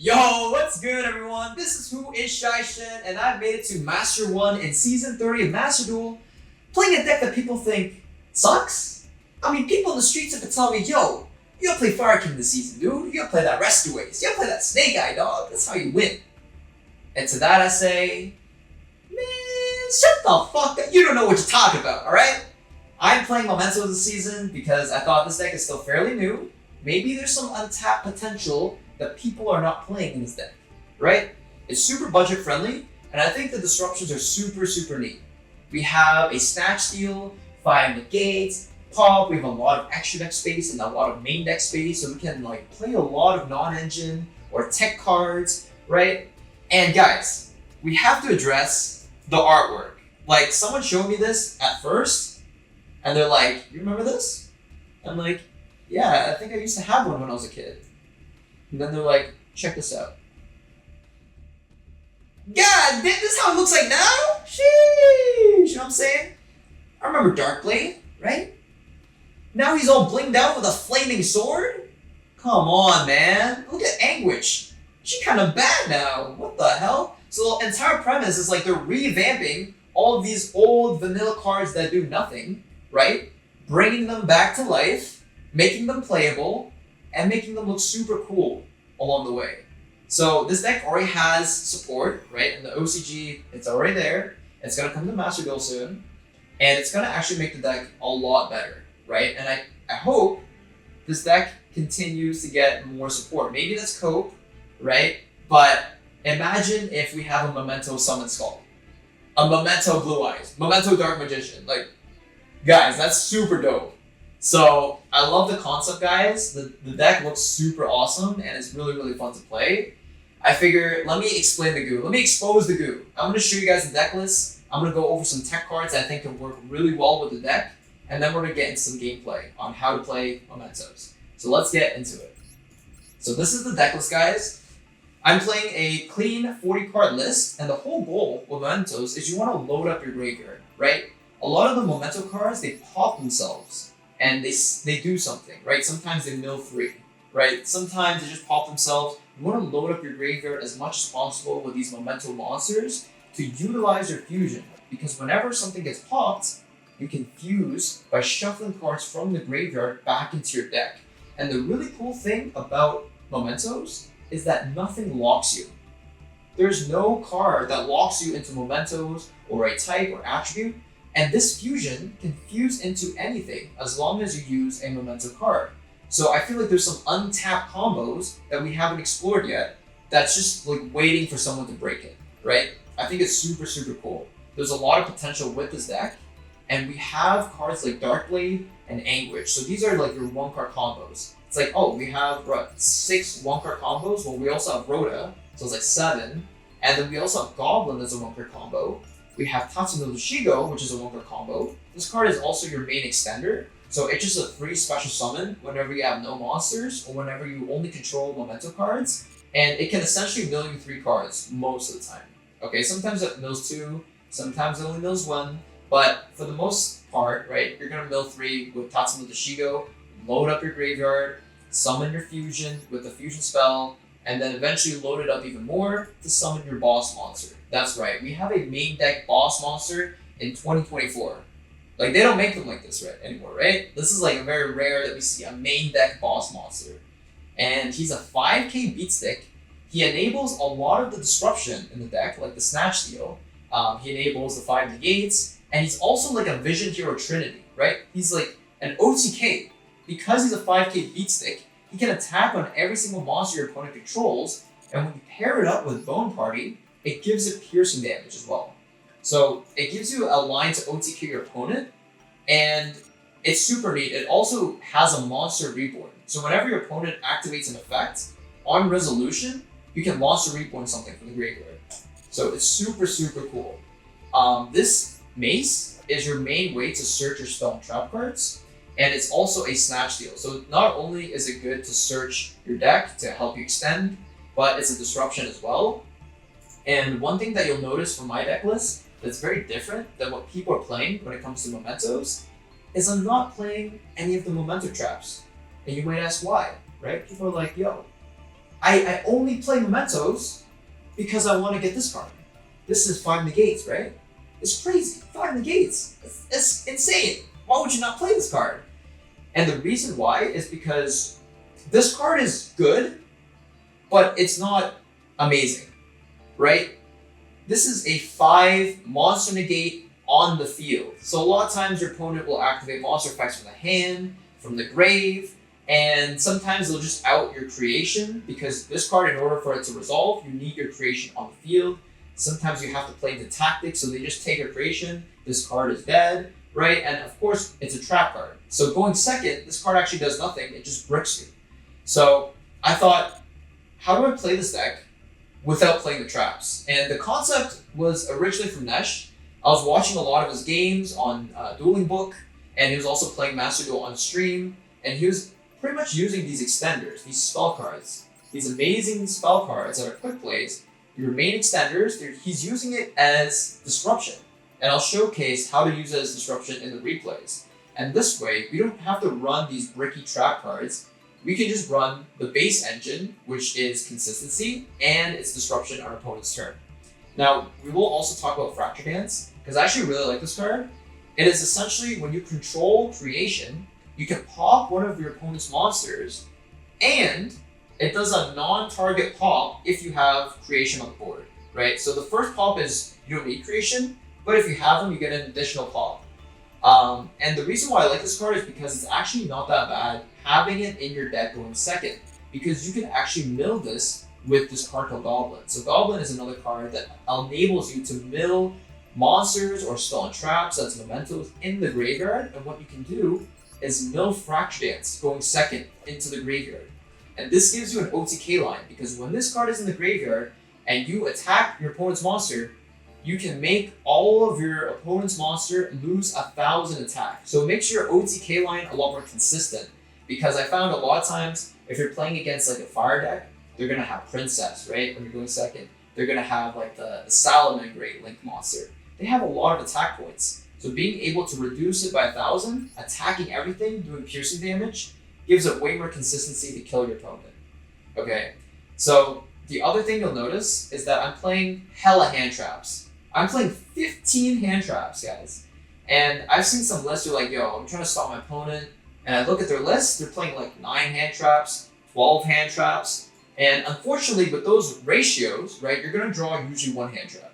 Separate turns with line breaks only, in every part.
Yo, what's good everyone? This is Who is Shaishin, and I've made it to Master 1 in Season 30 of Master Duel, playing a deck that people think sucks? I mean, people in the streets have been telling me, yo, you gotta play Fire King this season, dude. You gotta play that Rescue Ace. You gotta play that Snake Eye, dog. That's how you win. And to that I say, man, shut the fuck up. You don't know what you're talking about, alright? I'm playing Memento this season because I thought this deck is still fairly new. Maybe there's some untapped potential that people are not playing in this deck, right? It's super budget friendly, and I think the disruptions are super neat. We have a Snatch Steal, 5 Negates, Pop, we have a lot of extra deck space and a lot of main deck space, so we can like play a lot of non-engine or tech cards, right? And guys, we have to address the artwork. Like, someone showed me this at first, and they're like, you remember this? I'm like, yeah, I think I used to have one when I was a kid. And then they're like, check this out. God, this is how it looks like now? Sheesh, you know what I'm saying? I remember Darkblade, right? Now he's all blinged out with a flaming sword? Come on, man. Look at Anguish. She's kind of bad now. What the hell? So the entire premise is like they're revamping all of these old vanilla cards that do nothing, right? Bringing them back to life, making them playable, and making them look super cool along the way. So this deck already has support, right? In the OCG, it's already there. It's gonna come to Master Duel soon. And it's gonna actually make the deck a lot better, right? And I hope this deck continues to get more support. Maybe that's cope, right? But imagine if we have a Memento Summon Skull, a Memento Blue Eyes, Memento Dark Magician. Like, guys, that's super dope. So I love the concept, guys. The deck looks super awesome and it's really fun to play. I figure, let me explain the goo. Let me expose the goo. I'm gonna show you guys the deck list. I'm gonna go over some tech cards I think can work really well with the deck. And then we're gonna get into some gameplay on how to play Mementos. So let's get into it. So this is the deck list, guys. I'm playing a clean 40 card list, and the whole goal with Mementos is you wanna load up your graveyard, right? A lot of the Memento cards, they pop themselves. And they do something, right? Sometimes they mill 3, right? Sometimes they just pop themselves. You want to load up your graveyard as much as possible with these Memento monsters to utilize your fusion. Because whenever something gets popped, you can fuse by shuffling cards from the graveyard back into your deck. And the really cool thing about Mementos is that nothing locks you. There's no card that locks you into Mementos or a type or attribute. And this fusion can fuse into anything as long as you use a Memento card. So I feel like there's some untapped combos that we haven't explored yet that's just like waiting for someone to break it, right? I think it's super cool. There's a lot of potential with this deck, and we have cards like Darkblade and Anguish. So these are like your 1-card combos. It's like, oh, we have 6 1-card combos. Well, we also have Rhoda, so it's like 7. And then we also have Goblin as a 1-card combo. We have Tatsuno Shigo, which is a 1-card combo. This card is also your main extender, so it's just a 3 special summon whenever you have no monsters or whenever you only control Memento cards, and it can essentially mill you 3 cards most of the time. Okay, sometimes it mills 2, sometimes it only mills 1, but for the most part, right, you're gonna mill 3 with Tatsuno Shigo, load up your graveyard, summon your fusion with the fusion spell, and then eventually load it up even more to summon your boss monster. That's right, we have a main deck boss monster in 2024. Like, they don't make them like this anymore, right? This is like very rare that we see a main deck boss monster. And he's a 5k beat stick. He enables a lot of the disruption in the deck, like the Snatch Steal. He enables the 5 Negates, and he's also like a Vision Hero Trinity, right? He's like an OTK. Because he's a 5k beat stick, he can attack on every single monster your opponent controls, and when you pair it up with Bone Party, it gives it piercing damage as well. So it gives you a line to OTK your opponent, and it's super neat. It also has a monster reborn. So whenever your opponent activates an effect, on resolution, you can monster reborn something from the graveyard. So it's super cool. This mace is your main way to search your spell and trap cards, and it's also a Snatch Steal. So not only is it good to search your deck to help you extend, but it's a disruption as well. And one thing that you'll notice from my deck list that's very different than what people are playing when it comes to Mementos is I'm not playing any of the Memento traps. And you might ask why, right? People are like, yo, I only play Mementos because I want to get this card. This is 5 negates, right? It's crazy. 5 negates. It's insane. Why would you not play this card? And the reason why is because this card is good, but it's not amazing, right? This is a 5 monster negate on the field. So a lot of times your opponent will activate monster effects from the hand, from the grave, and sometimes they'll just out your creation because this card, in order for it to resolve, you need your creation on the field. Sometimes you have to play the tactics, so they just take your creation, this card is dead, right? And of course, it's a trap card. So going second, this card actually does nothing, it just bricks you. So I thought, how do I play this deck without playing the traps? And the concept was originally from Nesh. I was watching a lot of his games on Dueling Book, and he was also playing Master Duel on stream, and he was pretty much using these extenders, these spell cards, these amazing spell cards that are quick plays, your main extenders, he's using it as disruption. And I'll showcase how to use it as disruption in the replays. And this way, we don't have to run these bricky trap cards. We can just run the base engine, which is consistency, and its disruption on our opponent's turn. Now, we will also talk about Fracture Dance, because I actually really like this card. It is essentially when you control creation, you can pop one of your opponent's monsters, and it does a non-target pop if you have creation on the board, right? So the first pop is you don't need creation, but if you have them, you get an additional pop. And the reason why I like this card is because it's actually not that bad having it in your deck going second, because you can actually mill this with this card called Goblin. So Goblin is another card that enables you to mill monsters or spell and traps, that's mementos, in the graveyard, and what you can do is mill Fracture Dance going second into the graveyard. And this gives you an OTK line, because when this card is in the graveyard and you attack your opponent's monster, you can make all of your opponent's monster lose 1,000 attack. So it makes your OTK line a lot more consistent, because I found a lot of times if you're playing against like a fire deck, they're gonna have Princess, right? When you're going second, they're gonna have like the Salamangreat Link monster. They have a lot of attack points. So being able to reduce it by 1,000, attacking everything, doing piercing damage, gives it way more consistency to kill your opponent. Okay, so the other thing you'll notice is that I'm playing hella hand traps. I'm playing 15 hand traps, guys. And I've seen some lists who are like, yo, I'm trying to stop my opponent. And I look at their list, they're playing like 9 hand traps, 12 hand traps. And unfortunately, with those ratios, right, you're gonna draw usually 1 hand trap.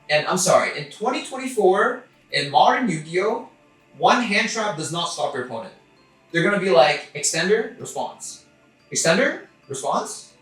And I'm sorry, in 2024, in modern Yu-Gi-Oh, 1 hand trap does not stop your opponent. They're gonna be like, extender, response. Extender, response.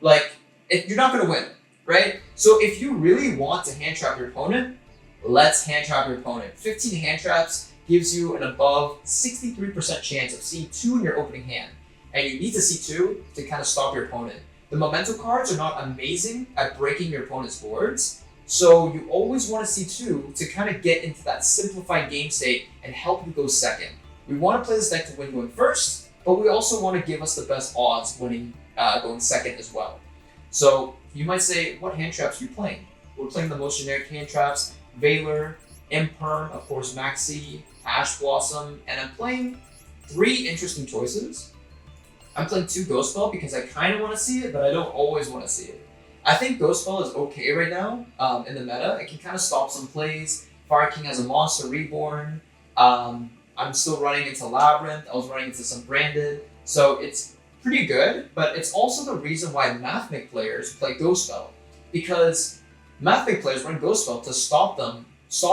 Like, you're not gonna win, right? So if you really want to hand trap your opponent, let's hand trap your opponent. 15 hand traps gives you an above 63% chance of seeing 2 in your opening hand. And you need to see 2 to kind of stop your opponent. The memento cards are not amazing at breaking your opponent's boards, so you always want to see 2 to kind of get into that simplified game state and help you go second. We want to play this deck to win going first, but we also want to give us the best odds winning going second as well. So you might say, what hand traps are you playing? We're playing the most generic hand traps, Valor, Imperm, of course Maxi, Ash Blossom, and I'm playing 3 interesting choices. I'm playing 2 Ghost Spell because I kind of want to see it, but I don't always want to see it. I think Ghost Spell is okay right now in the meta. It can kind of stop some plays. Fire King has a Monster Reborn. I'm still running into Labyrinth. I was running into some Branded. So it's pretty good, but it's also the reason why Mathmic players play Ghost Spell. Because Mathmic players run Ghost Spell to stop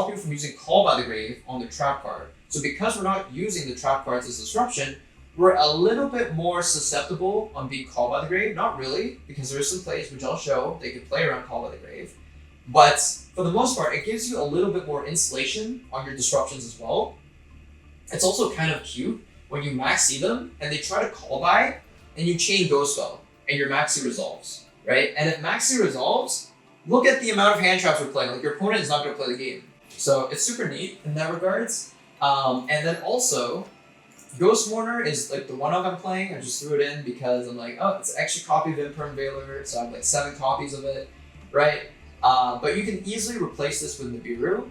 you from using Call by the Grave on their trap card. So because we're not using the trap cards as disruption, we're a little bit more susceptible on being Called by the Grave. Not really, because there are some plays which I'll show, they can play around Call by the Grave. But for the most part, it gives you a little bit more insulation on your disruptions as well. It's also kind of cute when you maxi them and they try to call by and you chain Ghost Spell and your maxi resolves, right? And if maxi resolves, look at the amount of hand traps we're playing. Like your opponent is not going to play the game. So it's super neat in that regards. And then also, Ghost Mourner is like the one of I'm playing. I just threw it in because I'm like, oh, it's an extra copy of Imperm Valor, so I have like 7 copies of it, right? But you can easily replace this with Nibiru.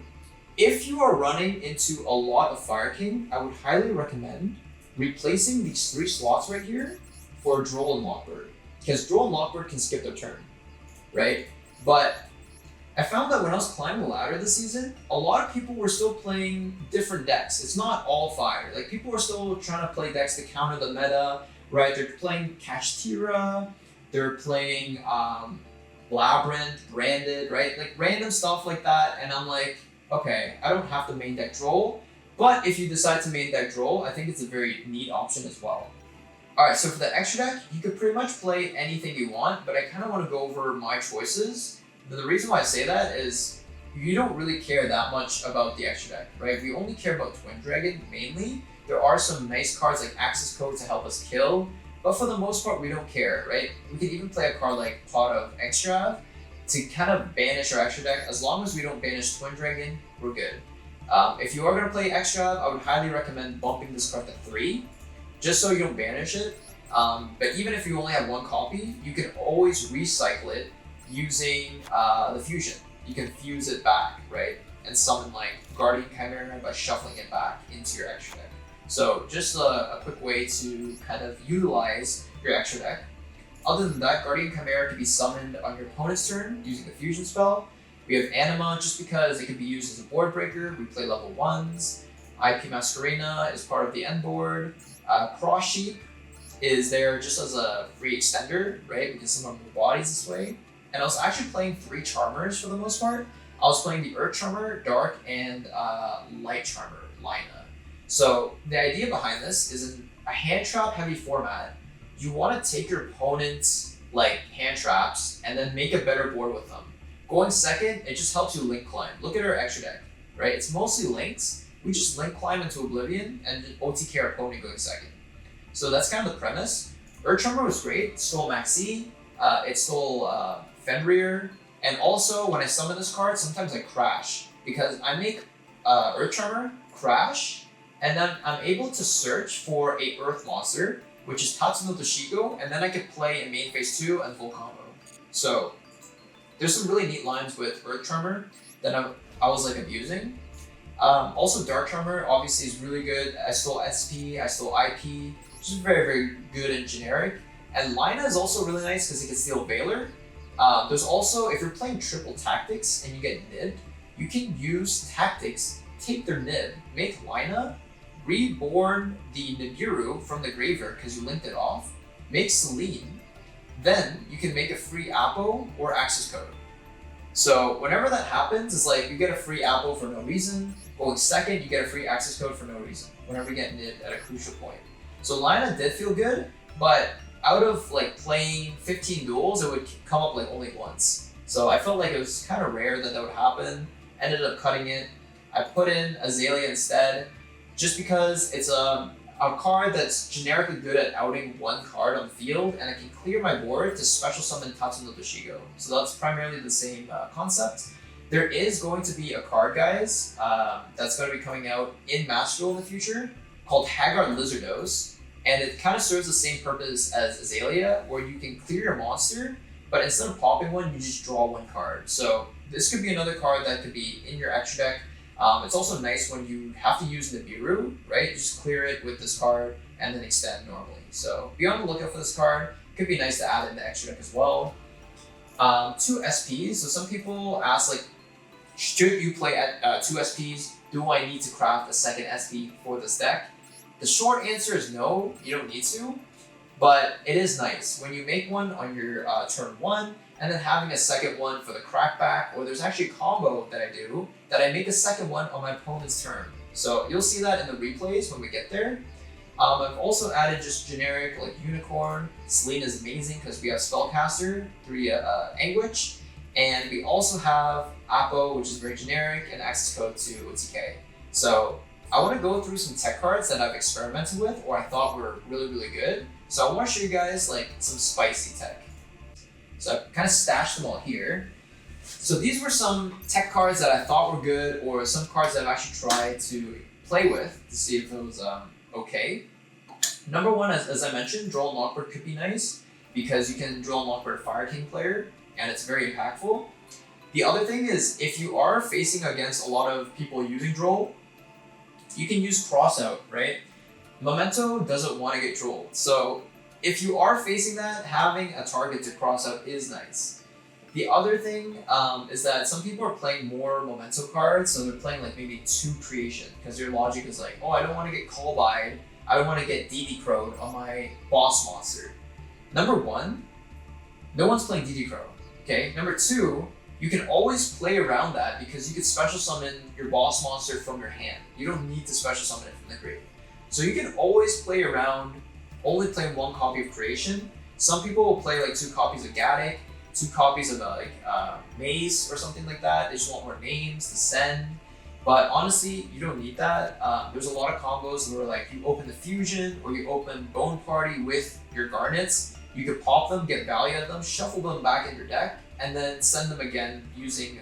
If you are running into a lot of Fire King, I would highly recommend replacing these 3 slots right here for Droll and Lockbird. because Droll and Lockbird can skip their turn, right? But I found that when I was climbing the ladder this season, a lot of people were still playing different decks. It's not all fire. Like, people were still trying to play decks to counter the meta, right? They're playing Kashtira, they're playing Labyrinth, Branded, right? Like, random stuff like that. And I'm like, okay, I don't have to main deck Droll, but if you decide to main deck Droll, I think it's a very neat option as well. Alright, so for the extra deck, you could pretty much play anything you want, but I kind of want to go over my choices. The reason why I say that is you don't really care that much about the extra deck, right? We only care about Twin Dragon mainly. There are some nice cards like Access Code to help us kill, but for the most part, we don't care, right? We can even play a card like Pot of Extra to kind of banish our extra deck. As long as we don't banish Twin Dragon, we're good. If you are going to play extra, I would highly recommend bumping this card to 3, just so you don't banish it. But even if you only have 1 copy, you can always recycle it using the fusion. You can fuse it back, right? And summon like Guardian Chimera by shuffling it back into your extra deck. So just a quick way to kind of utilize your extra deck. Other than that, Guardian Chimera can be summoned on your opponent's turn using the fusion spell. We have Anima just because it can be used as a board breaker. We play level 1s. IP Masquerena is part of the end board. Cross Sheep is there just as a free extender, right? We can summon more bodies this way. And I was actually playing 3 Charmers for the most part. I was playing the Earth Charmer, Dark, and Light Charmer, Lina. So the idea behind this is in a hand trap heavy format, you want to take your opponent's like hand traps and then make a better board with them. Going second, it just helps you link climb. Look at our extra deck, right? It's mostly links. We just link climb into Oblivion and OTK our opponent going second. So that's kind of the premise. Earth Charmer was great. It stole Maxi. It stole Fenrir. And also, when I summon this card, sometimes I crash because I make Earth Charmer crash, and then I'm able to search for a Earth monster, which is Tatsuno Toshiko, and then I can play in main phase 2 and full combo. So there's some really neat lines with Earth Charmer that I was like abusing. Also, Dark Charmer obviously is really good. I stole SP, I stole IP, which is very, very good and generic. And Lina is also really nice because it can steal Valor. There's also, if you're playing triple tactics and you get nibbed, you can use tactics, take their nib, make Lina, reborn the Nibiru from the graveyard because you linked it off, make Celine, then you can make a free Apo or access code. So whenever that happens, it's like you get a free Apo for no reason. Going second, you get a free access code for no reason whenever you get nibbed at a crucial point. So Lina did feel good, but out of like playing 15 duels, it would come up like only once. So I felt like it was kind of rare that would happen. Ended up cutting it. I put in Azalea instead, just because it's a card that's generically good at outing 1 card on the field, and I can clear my board to special summon Tatsuno Toshigo. So that's primarily the same concept. There is going to be a card, guys, that's going to be coming out in Master Duel in the future called Haggard Lizardos. And it kind of serves the same purpose as Azalea, where you can clear your monster, but instead of popping one, you just draw 1 card. So this could be another card that could be in your extra deck. It's also nice when you have to use Nibiru, right? You just clear it with this card and then extend normally. So be on the lookout for this card. Could be nice to add in the extra deck as well. 2 SPs. So some people ask, like, should you play at 2 SPs? Do I need to craft a second SP for this deck? The short answer is no, you don't need to, but it is nice when you make one on your turn 1 and then having a second one for the crackback, or there's actually a combo that I do that I make a second one on my opponent's turn. So you'll see that in the replays when we get there. I've also added just generic like Unicorn. Celine is amazing because we have Spellcaster, 3 Anguish, and we also have Apo, which is very generic, and access code to OTK. So I want to go through some tech cards that I've experimented with or I thought were really, really good. So I want to show you guys like some spicy tech. So I've kind of stashed them all here. So these were some tech cards that I thought were good, or some cards that I've actually tried to play with to see if it was okay. Number 1, as I mentioned, Droll and Lockbird could be nice because you can Droll and Lockbird Fire King player and it's very impactful. The other thing is, if you are facing against a lot of people using Droll, you can use Crossout, right? Memento doesn't want to get trolled. So if you are facing that, having a target to cross out is nice. The other thing is that some people are playing more memento cards, so they're playing like maybe 2 creation because their logic is like, oh, I don't want to get call by'd, I don't want to get DD crowed on my boss monster. Number 1, no one's playing DD crow. Okay. Number 2, you can always play around that because you can special summon your boss monster from your hand. You don't need to special summon it from the grave. So you can always play around only playing 1 copy of creation. Some people will play like 2 copies of Gaddick, 2 copies of Maze or something like that. They just want more names to send. But honestly, you don't need that. There's a lot of combos where like you open the fusion or you open Bone Party with your Garnets. You could pop them, get value out of them, shuffle them back in your deck, and then send them again using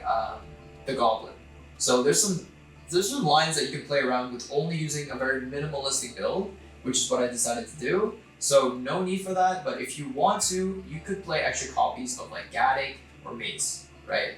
the Goblin. So there's some lines that you can play around with only using a very minimalistic build, which is what I decided to do. So no need for that, but if you want to, you could play extra copies of like Gaddick or Mace, right?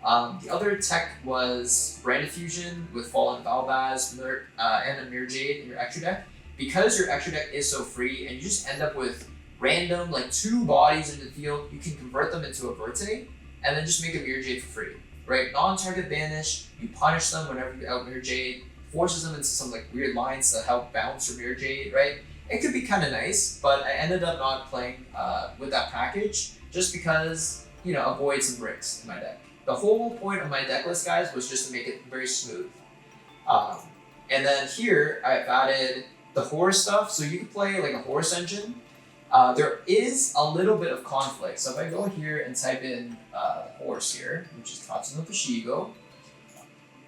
The other tech was Branded Fusion with Fallen Valbaz and a Mirror Jade in your extra deck. Because your extra deck is so free and you just end up with random like 2 bodies in the field, you can convert them into a Verte and then just make a Mirror Jade for free, right? Non-target banish, you punish them whenever you out Mirror Jade, forces them into some like weird lines to help bounce your Mirror Jade, right? It could be kind of nice, but I ended up not playing with that package just because, you know, avoid some bricks in my deck. The whole point of my deck list, guys, was just to make it very smooth. And then here, I've added the horse stuff, so you can play like a horse engine. There is a little bit of conflict. So if I go here and type in horse here, which is Tatsuno Pushigo,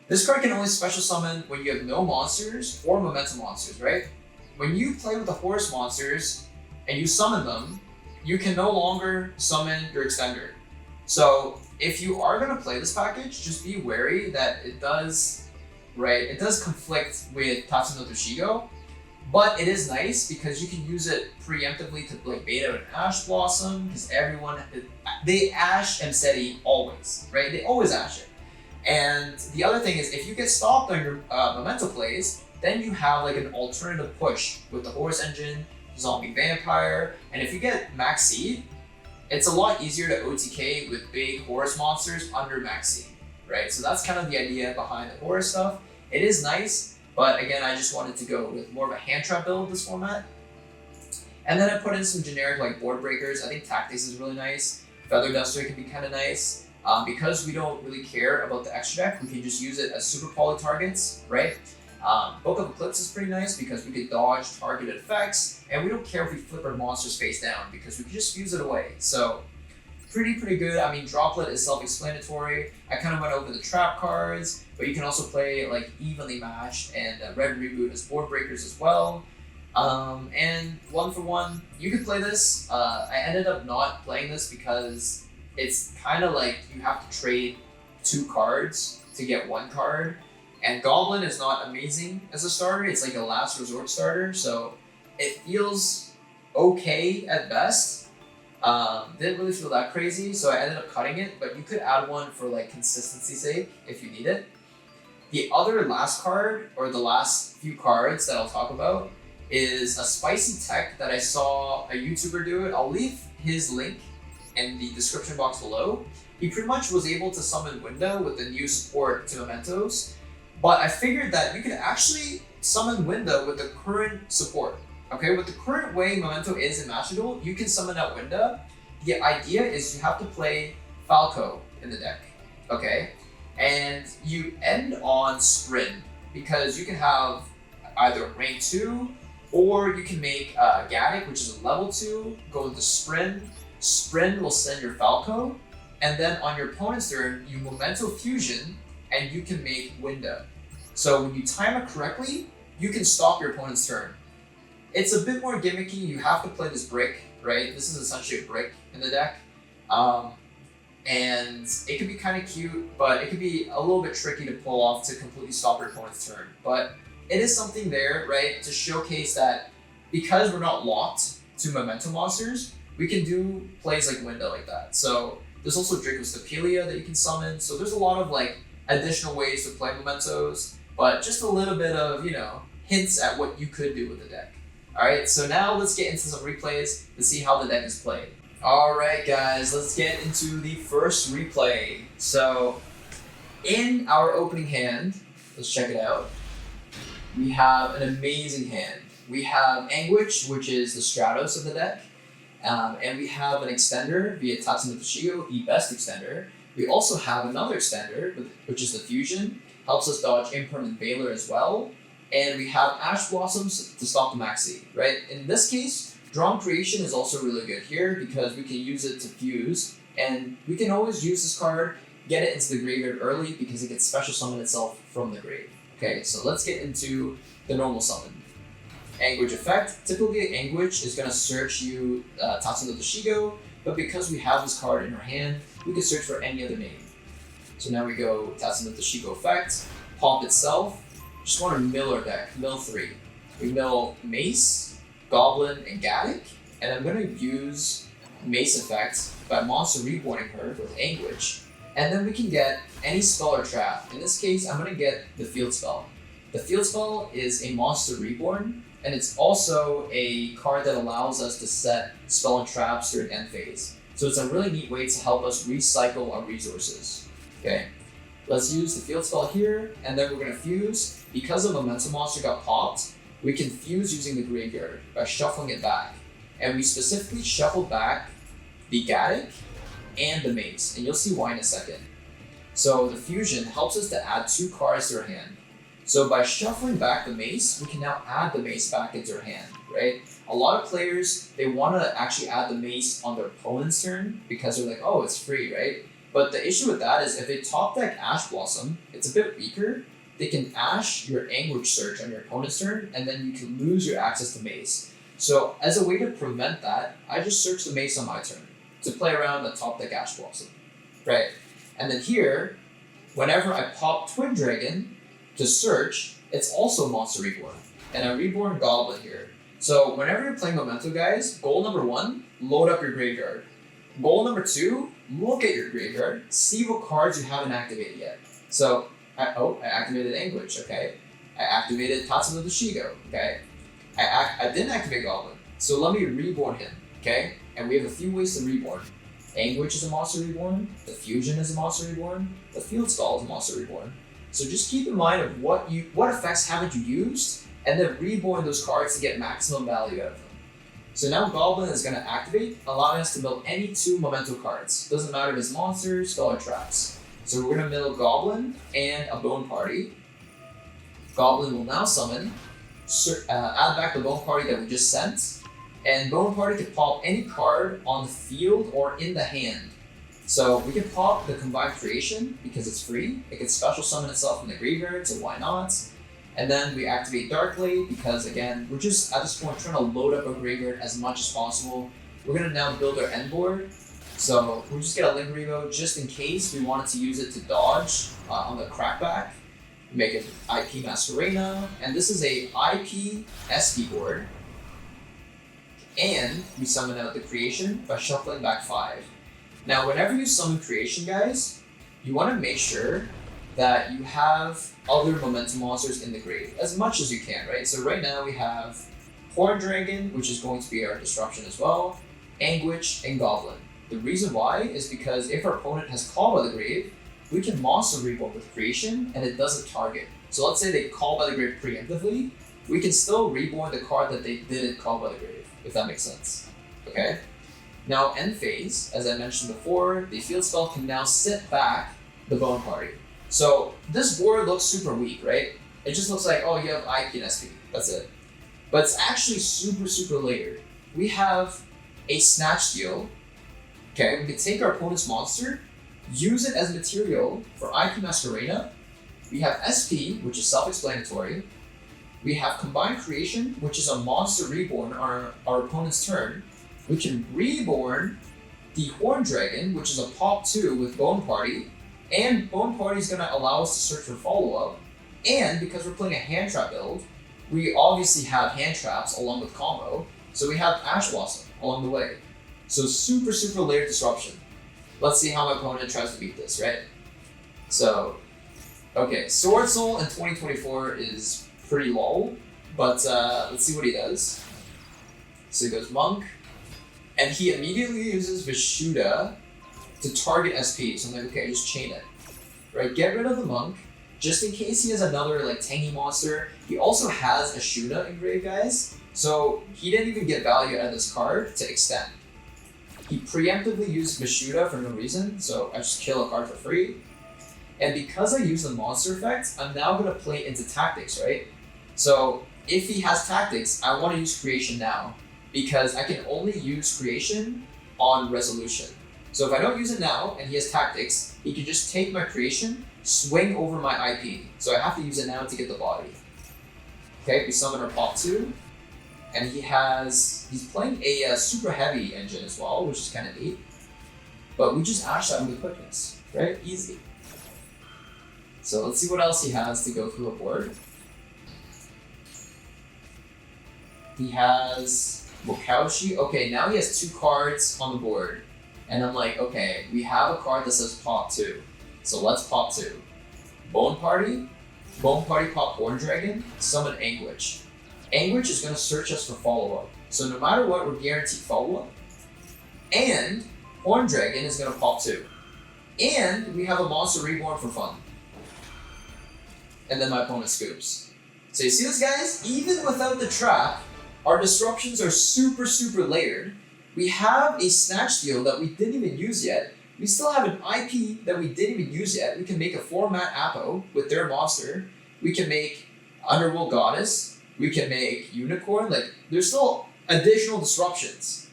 this card can only special summon when you have no monsters or momentum monsters, right? When you play with the horse monsters and you summon them, you can no longer summon your extender. So if you are going to play this package, just be wary that it does conflict with Tatsuno Toshigo, but it is nice because you can use it preemptively to like bait out an Ash Blossom, because they Ash Mseti always, right? They always Ash it. And the other thing is, if you get stopped on your Memento plays, then you have like an alternative push with the Horse Engine, Zombie Vampire, and if you get Max Seed, it's a lot easier to OTK with big horse monsters under Max Seed, right? So that's kind of the idea behind the horror stuff. It is nice, but again, I just wanted to go with more of a hand trap build this format. And then I put in some generic like board breakers. I think Tactics is really nice. Feather Duster can be kind of nice. Because we don't really care about the extra deck, we can just use it as super poly targets, right? Book of Eclipse is pretty nice because we could dodge targeted effects, and we don't care if we flip our monsters face down because we can just fuse it away. So pretty good. I mean, Droplet is self-explanatory. I kind of went over the trap cards, but you can also play like evenly matched and Red Reboot as board breakers as well. And 1-for-1, you could play this. I ended up not playing this because it's kind of like you have to trade 2 cards to get 1 card. And Goblin is not amazing as a starter. It's like a last resort starter, so it feels okay at best. Didn't really feel that crazy, so I ended up cutting it, but you could add 1 for like consistency's sake if you need it. The other last card, or the last few cards that I'll talk about, is a spicy tech that I saw a YouTuber do it. I'll leave his link in the description box below. He pretty much was able to summon Winda with the new support to Mementos. But I figured that you can actually summon Winda with the current support. Okay, with the current way Memento is in Master Duel, you can summon out Winda. The idea is you have to play Falco in the deck, okay? And you end on Sprint, because you can have either rank 2, or you can make Gaddick, which is a level 2, go into Sprint. Sprint will send your Falco, and then on your opponent's turn, you Memento Fusion, and you can make Winda. So when you time it correctly, you can stop your opponent's turn. It's a bit more gimmicky. You have to play this brick, right? This is essentially a brick in the deck. And it can be kind of cute, but it can be a little bit tricky to pull off to completely stop your opponent's turn. But it is something there, right, to showcase that because we're not locked to Memento monsters, we can do plays like Winda like that. So there's also Dracostapelia that you can summon. So there's a lot of like additional ways to play Mementos, but just a little bit of, you know, hints at what you could do with the deck. Alright, so now let's get into some replays to see how the deck is played. Alright guys, let's get into the first replay. So, in our opening hand, let's check it out. We have an amazing hand. We have Anguish, which is the Stratos of the deck. And we have an extender via Tatsuno Toshigo, the best extender. We also have another extender, which is the Fusion, helps us dodge Impermanent Veiler as well. And we have Ash Blossoms to stop the Maxi, right? In this case, Drawn Creation is also really good here because we can use it to fuse, and we can always use this card, get it into the graveyard early because it gets special summon itself from the grave. Okay, so let's get into the normal summon. Anguish effect. Typically, Anguish is going to search you Tatsuno Toshigo, but because we have this card in our hand, we can search for any other name. So now we go Tatsuno Toshigo effect, Pomp itself. Just want to mill our deck, mill 3. We mill Mace, Goblin, and Gaddock, and I'm going to use Mace effect by monster reborning her with Anguish, and then we can get any spell or trap. In this case, I'm going to get the Field Spell. The Field Spell is a monster reborn, and it's also a card that allows us to set spell and traps during end phase. So it's a really neat way to help us recycle our resources. Okay, let's use the Field Spell here, and then we're going to fuse. Because a Memento monster got popped, we can fuse using the graveyard by shuffling it back. And we specifically shuffled back the Gaddock and the Mace, and you'll see why in a second. So the fusion helps us to add 2 cards to our hand. So by shuffling back the Mace, we can now add the Mace back into our hand, right? A lot of players, they want to actually add the Mace on their opponent's turn because they're like, oh, it's free, right? But the issue with that is if they top deck Ash Blossom, it's a bit weaker. They can Ash your Anguish search on your opponent's turn, and then you can lose your access to Mace. So as a way to prevent that, I just search the Mace on my turn to play around the top deck Ash Blossom, right? And then here, whenever I pop Twin Dragon to search, it's also Monster Reborn, and I reborn Goblin here. So whenever you're playing Memento, guys, goal number 1, load up your graveyard. Goal number 2, look at your graveyard, see what cards you haven't activated yet. So I activated Anguish, okay. I activated Tatsuno Toshigo, okay. I didn't activate Goblin, so let me reborn him, okay. And we have a few ways to reborn. Anguish is a monster reborn, the Fusion is a monster reborn, the Field Spell is a monster reborn. So just keep in mind of what effects haven't you used, and then reborn those cards to get maximum value out of them. So now Goblin is going to activate, allowing us to mill any 2 Memento cards. Doesn't matter if it's monsters, spell, or traps. So we're going to mill Goblin and a Bone Party. Goblin will now summon, add back the Bone Party that we just sent, and Bone Party can pop any card on the field or in the hand. So we can pop the Combined Creation because it's free. It can special summon itself in the graveyard, so why not? And then we activate Darkblade because, again, we're just at this point trying to load up our graveyard as much as possible. We're going to now build our end board. So we'll just get a Link Revo just in case we wanted to use it to dodge on the crackback. Make it IP Masquerena, and this is a IP SP board. And we summon out the Creation by shuffling back 5. Now whenever you summon Creation, guys, you want to make sure that you have other Momentum monsters in the grave, as much as you can, right? So right now we have Horn Dragon, which is going to be our disruption as well, Anguish, and Goblin. The reason why is because if our opponent has Call by the Grave, we can Monster Reborn with Creation, and it doesn't target. So let's say they Call by the Grave preemptively, we can still reborn the card that they didn't Call by the Grave, if that makes sense. Okay? Now, end phase, as I mentioned before, the Field Spell can now sit back the Bone Party. So this board looks super weak, right? It just looks like, oh, you have IP and SP, that's it. But it's actually super, super layered. We have a Snatch Steal. Okay, we can take our opponent's monster, use it as material for IP Masquerena. We have SP, which is self-explanatory. We have Combined Creation, which is a monster reborn on our opponent's turn. We can reborn the Horn Dragon, which is a pop 2 with Bone Party. And Bone Party is going to allow us to search for follow-up. And because we're playing a hand trap build, we obviously have hand traps along with combo. So we have Ash Blossom along the way. So super, super layered disruption. Let's see how my opponent tries to beat this, right? So, okay, Sword Soul in 2024 is pretty low, but let's see what he does. So he goes Monk, and he immediately uses Vishuda to target SP. So I'm like, okay, just chain it. Right, get rid of the Monk, just in case he has another like tangy monster. He also has a Shuna in grave, guys. So he didn't even get value out of this card to extend. He preemptively used Vishuda for no reason, so I just kill a card for free. And because I use the monster effect, I'm now going to play into tactics, right? So if he has tactics, I want to use creation now, because I can only use creation on resolution. So if I don't use it now and he has tactics, he can just take my creation, swing over my IP. So I have to use it now to get the body. Okay, we summon our pop 2. And he's playing a super heavy engine as well, which is kind of neat. But we just ash that with quickness, right? Easy. So let's see what else he has to go through a board. He has Mokaushi. Okay, now he has 2 cards on the board. And I'm like, okay, we have a card that says pop 2. So let's pop 2. Bone Party pop Horn Dragon, summon Anguish. Anguish is going to search us for follow-up. So no matter what, we're guaranteed follow-up. And Horn Dragon is going to pop 2. And we have a Monster Reborn for fun. And then my opponent scoops. So you see this, guys? Even without the trap, our disruptions are super, super layered. We have a Snatch Steal that we didn't even use yet. We still have an IP that we didn't even use yet. We can make a 4-mat Apo with their monster. We can make Underworld Goddess. We can make Unicorn. Like, there's still additional disruptions.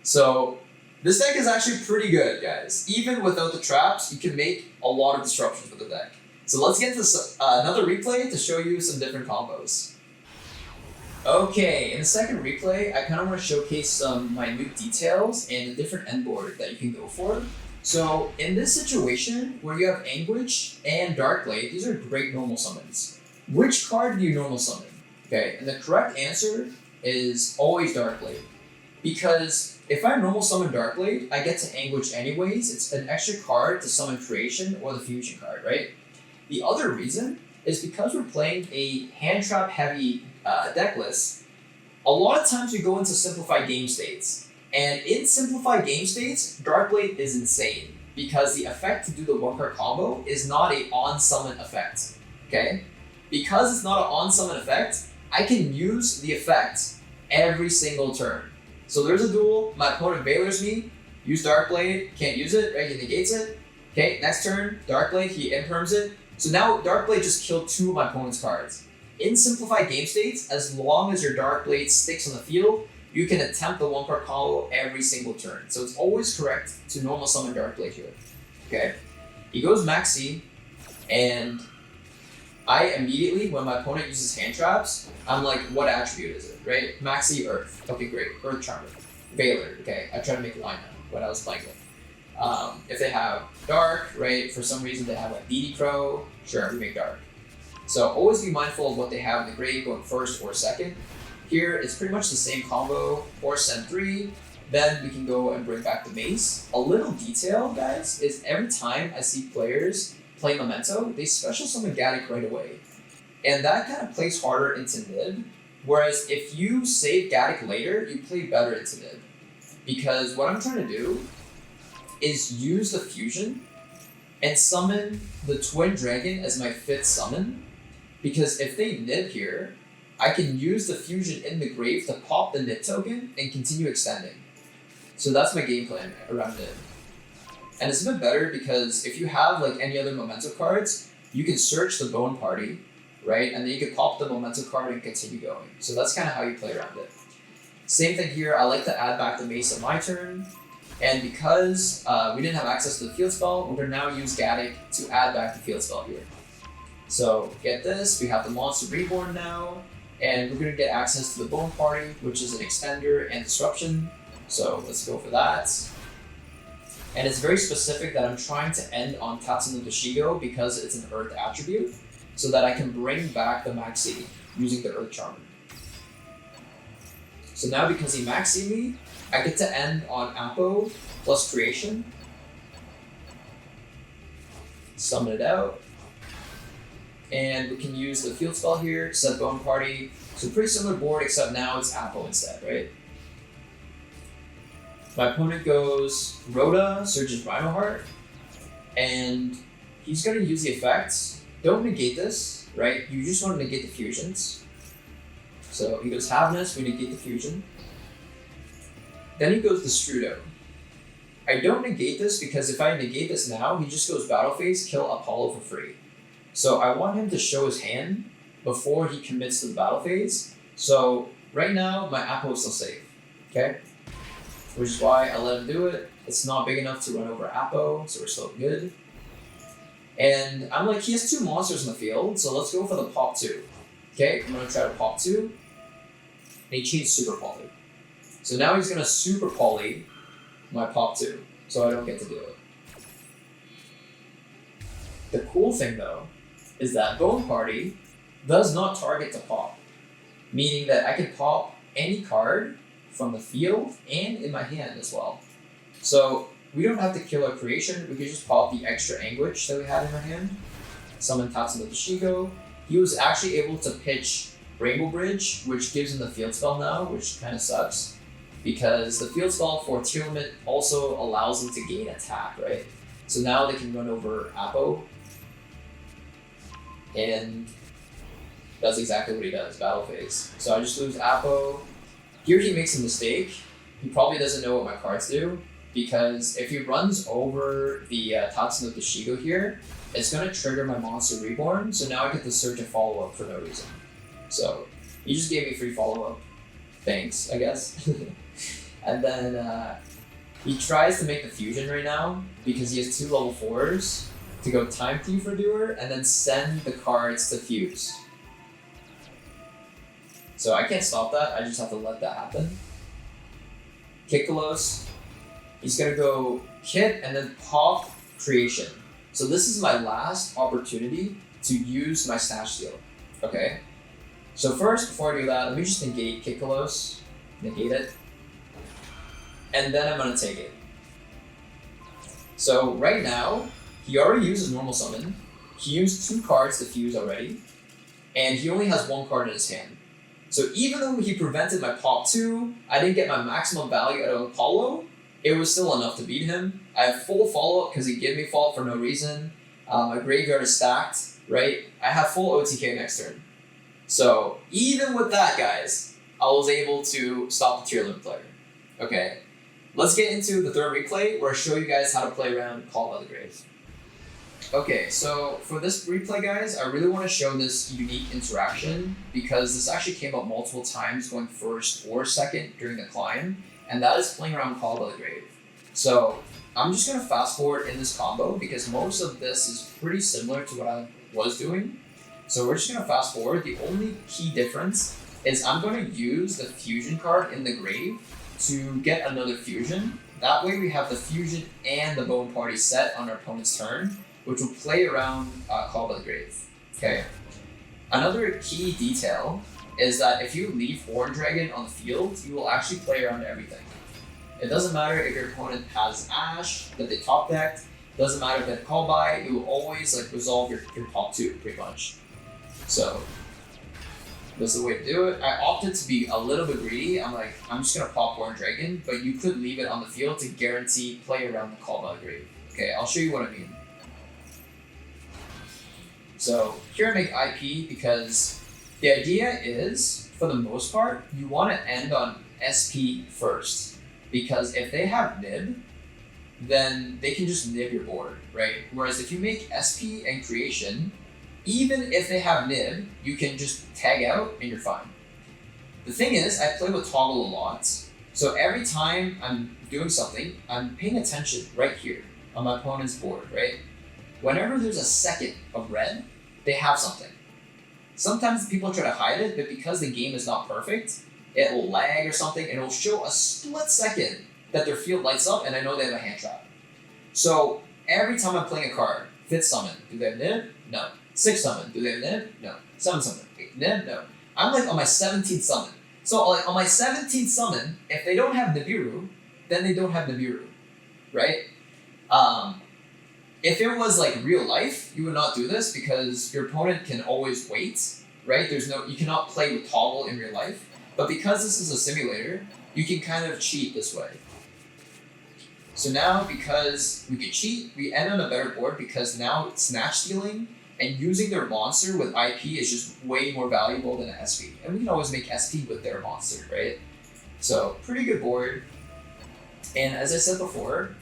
So this deck is actually pretty good, guys. Even without the traps, you can make a lot of disruptions with the deck. So let's get to another replay to show you some different combos. Okay, in the second replay, I kind of want to showcase some minute details and the different end board that you can go for. So in this situation, where you have Anguish and Darkblade, these are great normal summons. Which card do you normal summon? Okay, and the correct answer is always Darkblade. Because if I normal summon Darkblade, I get to Anguish anyways. It's an extra card to summon Creation or the Fusion card, right? The other reason is because we're playing a hand trap heavy deck list, a lot of times we go into simplified game states. And in simplified game states, Darkblade is insane because the effect to do the 1-card combo is not a on-summon effect, okay? Because it's not an on-summon effect, I can use the effect every single turn. So there's a duel, my opponent Valors me, use Darkblade, can't use it, right? He negates it. Okay, next turn, Darkblade, he imperms it. So now Darkblade just killed 2 of my opponent's cards. In simplified game states, as long as your Darkblade sticks on the field, you can attempt the 1-card combo every single turn. So it's always correct to normal summon Darkblade here. Okay, he goes Maxi, and I immediately, when my opponent uses hand traps, I'm like, what attribute is it, right? Maxi, Earth. Okay, great. Earth Charmer. Valor. Okay, I try to make a line now when I was playing it. If they have Dark, right, for some reason they have like DD Crow, sure, we make Dark. So always be mindful of what they have in the grave going first or second. Here, it's pretty much the same combo, or send 3, then we can go and bring back the mace. A little detail, guys, is every time I see players play Memento, they special summon Gaddock right away. And that kind of plays harder into mid, whereas if you save Gaddock later, you play better into mid. Because what I'm trying to do is use the fusion and summon the Twin Dragon as my 5th summon, because if they nib here, I can use the fusion in the grave to pop the nib token and continue extending. So that's my game plan around it. And it's a bit better because if you have like any other Memento cards, you can search the Bone Party, right? And then you can pop the Memento card and continue going. So that's kind of how you play around it. Same thing here, I like to add back the mace on my turn. And because we didn't have access to the field spell, we're going to now use Gaddock to add back the field spell here. So get this, we have the Monster Reborn now, and we're going to get access to the Bone Party, which is an extender and disruption. So let's go for that. And it's very specific that I'm trying to end on Tatsuno Doshigo because it's an Earth attribute, so that I can bring back the Maxi using the Earth Charmer. So now because he Maxi me, I get to end on Apo plus Creation. Summon it out. And we can use the field spell here, set Bone Party. So pretty similar board, except now it's Apo instead, right? My opponent goes Rhoda, searches Rhinoheart, and he's going to use the effects. Don't negate this, right? You just want to negate the fusions. So he goes Havness, we negate the fusion. Then he goes Destrudo. I don't negate this because if I negate this now, he just goes Battle Phase, kill Apollo for free. So I want him to show his hand before he commits to the battle phase. So right now, my Apo is still safe, okay? Which is why I let him do it. It's not big enough to run over Apo, so we're still good. And I'm like, he has 2 monsters in the field, so let's go for the pop 2. Okay, I'm gonna try to pop 2. And he cheats Super Poly. So now he's gonna Super Poly my pop 2, so I don't get to do it. The cool thing though, is that Bone Party does not target to pop, meaning that I can pop any card from the field and in my hand as well. So we don't have to kill our creation, we can just pop the extra Anguish that we had in our hand, summon Tatsuno Shigo. He was actually able to pitch Rainbow Bridge, which gives him the field spell now, which kind of sucks, because the field spell for tier limit also allows them to gain attack, right? So now they can run over Apo, and that's exactly what he does, battle phase. So I just lose Apo. Here he makes a mistake. He probably doesn't know what my cards do, because if he runs over the Tatsuno Shigo here, it's going to trigger my Monster Reborn, so now I get to search a follow-up for no reason. So he just gave me free follow-up. Thanks, I guess. And then he tries to make the fusion right now, because he has 2 level 4s to go Time Thief for Doer, and then send the cards to fuse. So I can't stop that, I just have to let that happen. Kikkalos, he's gonna go Kit and then pop Creation. So this is my last opportunity to use my Stash Steal, okay? So first, before I do that, let me just negate Kikkalos, negate it, and then I'm gonna take it. So right now, he already uses normal summon, he used 2 cards to fuse already, and he only has 1 card in his hand. So even though he prevented my pop 2, I didn't get my maximum value out of Apollo, it was still enough to beat him. I have full follow-up because he gave me fault for no reason. My graveyard is stacked, right? I have full OTK next turn. So even with that, guys, I was able to stop the tier limit player. Okay, let's get into the third replay where I show you guys how to play around Call by the Grave. Okay, so for this replay, guys, I really want to show this unique interaction because this actually came up multiple times going first or second during the climb, and that is playing around Call by the Grave. So I'm just going to fast forward in this combo because most of this is pretty similar to what I was doing. So we're just going to fast forward. The only key difference is I'm going to use the fusion card in the grave to get another fusion. That way we have the fusion and the Bone Party set on our opponent's turn, which will play around Call by the Grave. Okay. Another key detail is that if you leave Horn Dragon on the field, you will actually play around everything. It doesn't matter if your opponent has Ash that they top decked, doesn't matter if they have Call by, it will always resolve your top 2 pretty much. So that's the way to do it. I opted to be a little bit greedy. I'm just gonna pop Horn Dragon, but you could leave it on the field to guarantee play around the Call by the Grave. Okay, I'll show you what I mean. So here I make IP because the idea is, for the most part, you want to end on SP first. Because if they have Nib, then they can just nib your board, right? Whereas if you make SP and Creation, even if they have Nib, you can just tag out and you're fine. The thing is, I play with Toggle a lot. So every time I'm doing something, I'm paying attention right here on my opponent's board, right? Whenever there's a second of red, they have something. Sometimes people try to hide it, but because the game is not perfect, it will lag or something, and it will show a split second that their field lights up, and I know they have a hand trap. So every time I'm playing a card, 5th summon, do they have Nib? No. 6th summon, do they have Nib? No. 7th summon, Nib? No. I'm on my 17th summon. So on my 17th summon, if they don't have Nibiru, then they don't have Nibiru, right? If it was real life, you would not do this because your opponent can always wait, right? You cannot play with Toggle in real life. But because this is a simulator, you can kind of cheat this way. So now, because we could cheat, we end on a better board because now Snatch Stealing and using their monster with IP is just way more valuable than an SP. And we can always make SP with their monster, right? So, pretty good board. And as I said before,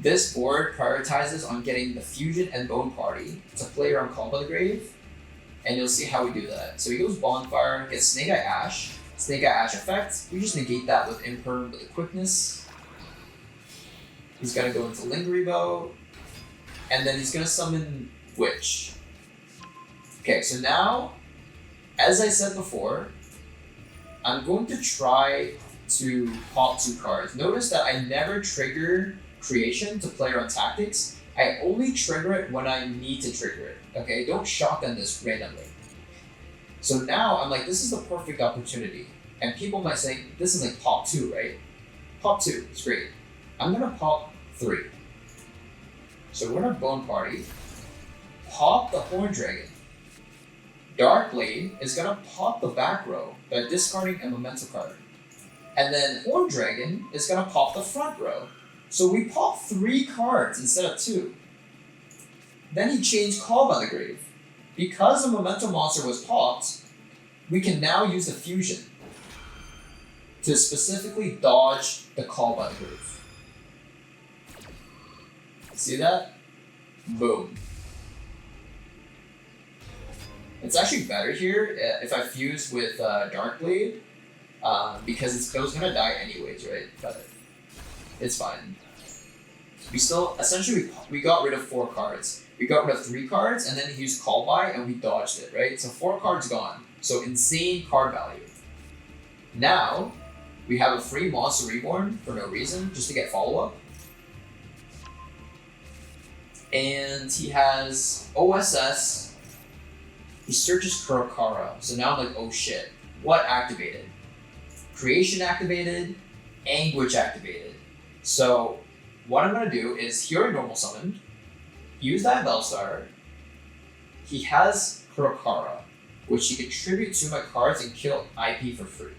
this board prioritizes on getting the Fusion and Bone Party to play around Call by the Grave. And you'll see how we do that. So he goes Bonfire, gets Snake Eye Ash. Snake Eye Ash effect, we just negate that with Imperm with the quickness. He's gonna go into Lingering Bow. And then he's gonna summon Witch. Okay, so now, as I said before, I'm going to try to pop 2 cards. Notice that I never trigger Creation to play around Tactics. I only trigger it when I need to trigger it. Okay, don't shotgun this randomly. So now I'm like, this is the perfect opportunity. And people might say, this is like pop 2, right? Pop 2, it's great. I'm gonna pop 3. So we're gonna Bone Party, pop the Horn Dragon. Darkblade is gonna pop the back row by discarding a Memento card. And then Horn Dragon is gonna pop the front row. So we pop 3 cards instead of 2. Then he changed Call by the Grave. Because the Memento monster was popped, we can now use the Fusion to specifically dodge the Call by the Grave. See that? Boom. It's actually better here if I fuse with Darkblade, because it was gonna die anyways, right? But it's fine. We still, essentially, we got rid of 4 cards. We got rid of 3 cards, and then he used Call By, and we dodged it, right? So 4 cards gone. So insane card value. Now, we have a free Monster Reborn for no reason, just to get follow-up. And he has OSS. He searches Kurakara. So now I'm like, oh shit. What activated? Creation activated, Anguish activated. So what I'm gonna do is he already normal summoned, use that Bellstar. He has Kurakara, which he can tribute to my cards and kill IP for free.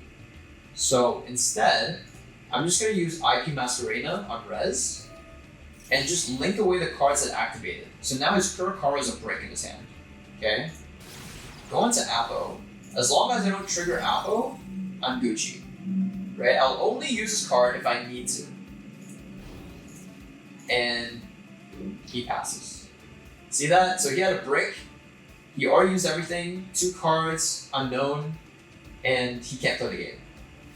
So instead, I'm just gonna use IP Masquerena on Res and just link away the cards that activated. So now his Kurakara is a brick in his hand. Okay? Go into Apo. As long as I don't trigger Apo, I'm Gucci. Right? I'll only use this card if I need to. And he passes. See that? So he had a brick. He already used everything. 2 cards, unknown, and he can't play the game.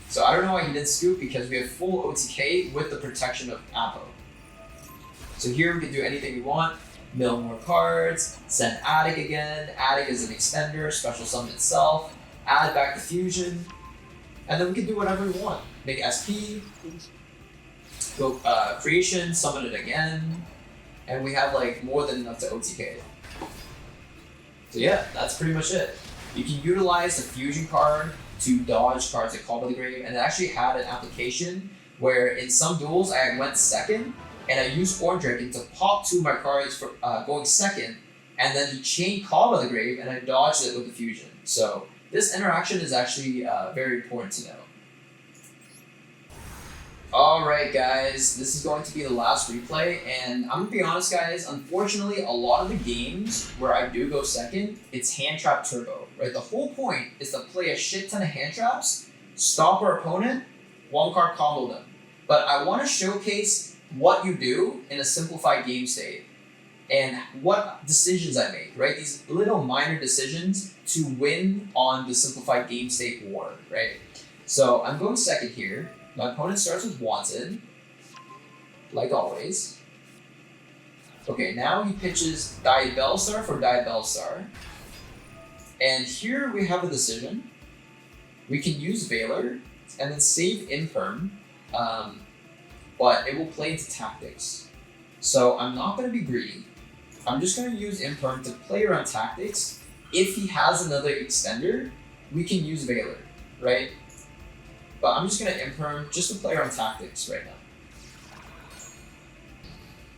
So I don't know why he didn't scoop, because we have full OTK with the protection of Apo. So here we can do anything we want. Mill more cards, send Attic again. Attic is an extender, special summon itself, add back the Fusion, and then we can do whatever we want. Make SP, go Creation, summon it again, and we have like more than enough to OTK. So yeah, that's pretty much it. You can utilize the Fusion card to dodge cards like Call by the Grave, and it actually had an application where in some duels I went second, and I used Horn Dragon to pop 2 of my cards for going second, and then he chained Call by the Grave, and I dodged it with the Fusion. So this interaction is actually very important to know. Alright guys, this is going to be the last replay, and I'm gonna be honest guys, unfortunately a lot of the games where I do go second, it's hand trap turbo, right? The whole point is to play a shit ton of hand traps, stop our opponent, 1 card combo them. But I want to showcase what you do in a simplified game state and what decisions I make, right? These little minor decisions to win on the simplified game state war, right? So I'm going second here. My opponent starts with Wanted, like always. Okay, now he pitches Diabellstar for Diabellstar. And here we have a decision. We can use Valor and then save Imperm, but it will play into Tactics. So I'm not going to be greedy. I'm just going to use Imperm to play around Tactics. If he has another extender, we can use Valor, right? But I'm just going to Imperm just to play around Tactics right now.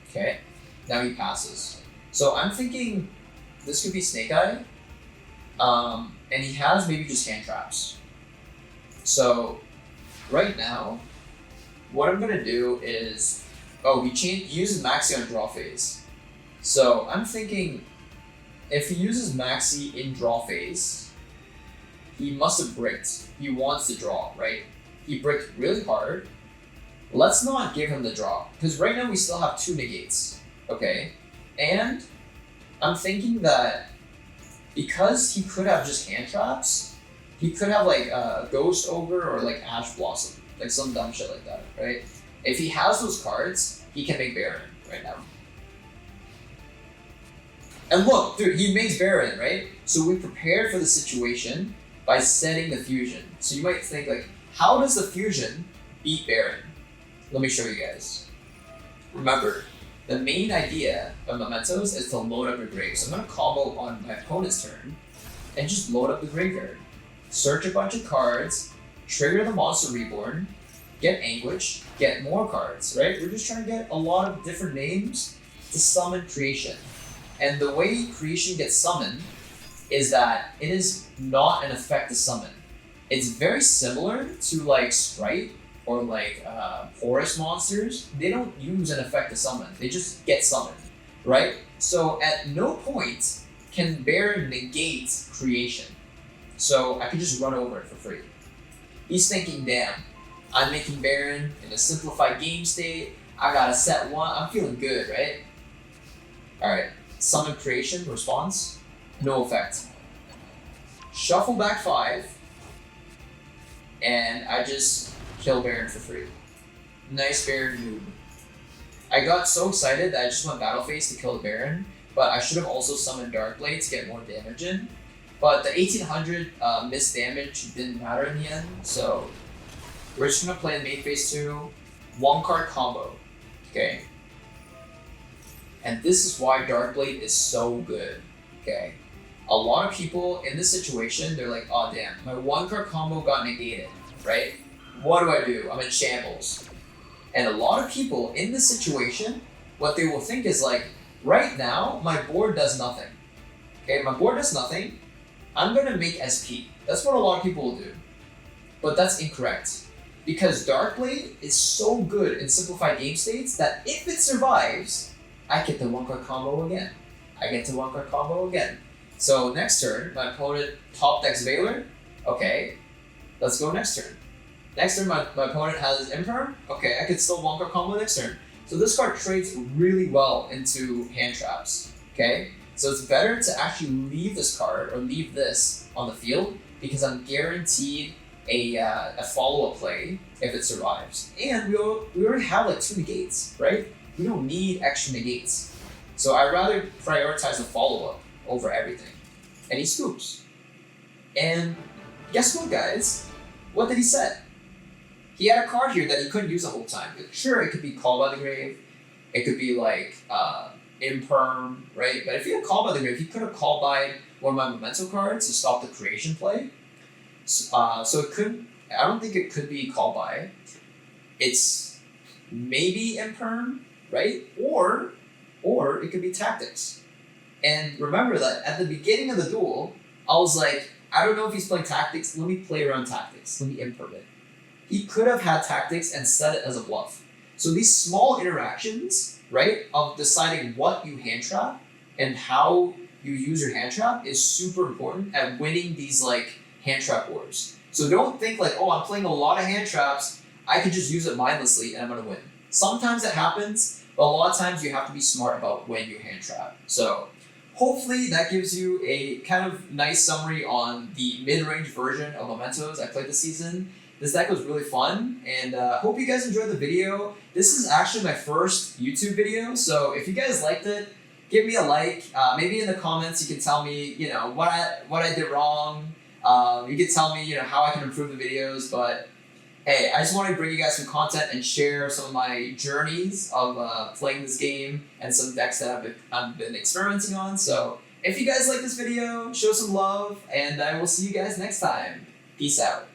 Okay, now he passes. So I'm thinking this could be Snake Eye, and he has maybe just hand traps. So right now, what I'm going to do is Oh, he uses Maxi on draw phase. So I'm thinking if he uses Maxi in draw phase, he must have bricked. He wants to draw, right? He bricked really hard. Let's not give him the draw, because right now we still have 2 negates, okay? And I'm thinking that because he could have just hand traps, he could have like Ghost Ogre or like Ash Blossom, like some dumb shit like that, right? If he has those cards, he can make Baron right now. And look, dude, he makes Baron, right? So we prepared for the situation by setting the fusion. So you might think like, how does the fusion beat Baron? Let me show you guys. Remember, the main idea of Mementos is to load up your grave. So I'm gonna combo on my opponent's turn and just load up the graveyard. Search a bunch of cards, trigger the Monster Reborn, get Anguish, get more cards, right? We're just trying to get a lot of different names to summon Creation. And the way Creation gets summoned is that it is not an effect to summon. It's very similar to like Sprite or like Forest monsters. They don't use an effect to summon, they just get summoned, right? So at no point can Baron negate Creation. So I could just run over it for free. He's thinking, damn, I'm making Baron in a simplified game state, I got a set 1, I'm feeling good, right? Alright, summon Creation, response, no effect. Shuffle back 5, and I just kill Baron for free. Nice Baron noob. I got so excited that I just went Battle Phase to kill the Baron, but I should have also summoned Darkblade to get more damage in. But the 1800 missed damage didn't matter in the end, so we're just gonna play the main phase 2, 1-card combo, okay? And this is why Darkblade is so good, okay? A lot of people in this situation, they're like, oh damn, my 1-card combo got negated, right? What do? I'm in shambles. And a lot of people in this situation, what they will think is like, right now, my board does nothing. Okay, my board does nothing. I'm gonna make SP. That's what a lot of people will do. But that's incorrect. Because Darkblade is so good in simplified game states that if it survives, I get the 1-card combo again. So next turn, my opponent top decks Veiler. Okay, let's go next turn. Next turn, my opponent has Imperm. Okay, I could still 1-card combo next turn. So this card trades really well into hand traps. Okay, so it's better to actually leave this card or leave this on the field because I'm guaranteed a follow-up play if it survives. And we already have like 2 negates, right? We don't need extra negates. So I'd rather prioritize the follow-up over everything. And he scoops. And guess what, guys? What did he set? He had a card here that he couldn't use the whole time. Sure, it could be Called by the Grave. It could be like Imperm, right? But if he had Called by the Grave, he could have called by one of my Memento cards to stop the Creation play. So it could, I don't think it could be Called by. It's maybe Imperm, right? Or it could be Tactics. And remember that at the beginning of the duel, I was like, I don't know if he's playing Tactics, let me play around Tactics, let me Imperm it. He could have had Tactics and set it as a bluff. So these small interactions, right, of deciding what you hand trap and how you use your hand trap is super important at winning these like hand trap wars. So don't think like, oh, I'm playing a lot of hand traps, I could just use it mindlessly and I'm gonna win. Sometimes it happens, but a lot of times you have to be smart about when you hand trap. So hopefully that gives you a kind of nice summary on the mid-range version of Mementos I played this season. This deck was really fun, and hope you guys enjoyed the video. This is actually my first YouTube video, so if you guys liked it, give me a like. Maybe in the comments you can tell me, you know, what I did wrong. You can tell me, you know, how I can improve the videos. But hey, I just want to bring you guys some content and share some of my journeys of playing this game and some decks that I've been experimenting on. So if you guys like this video, show some love, and I will see you guys next time. Peace out.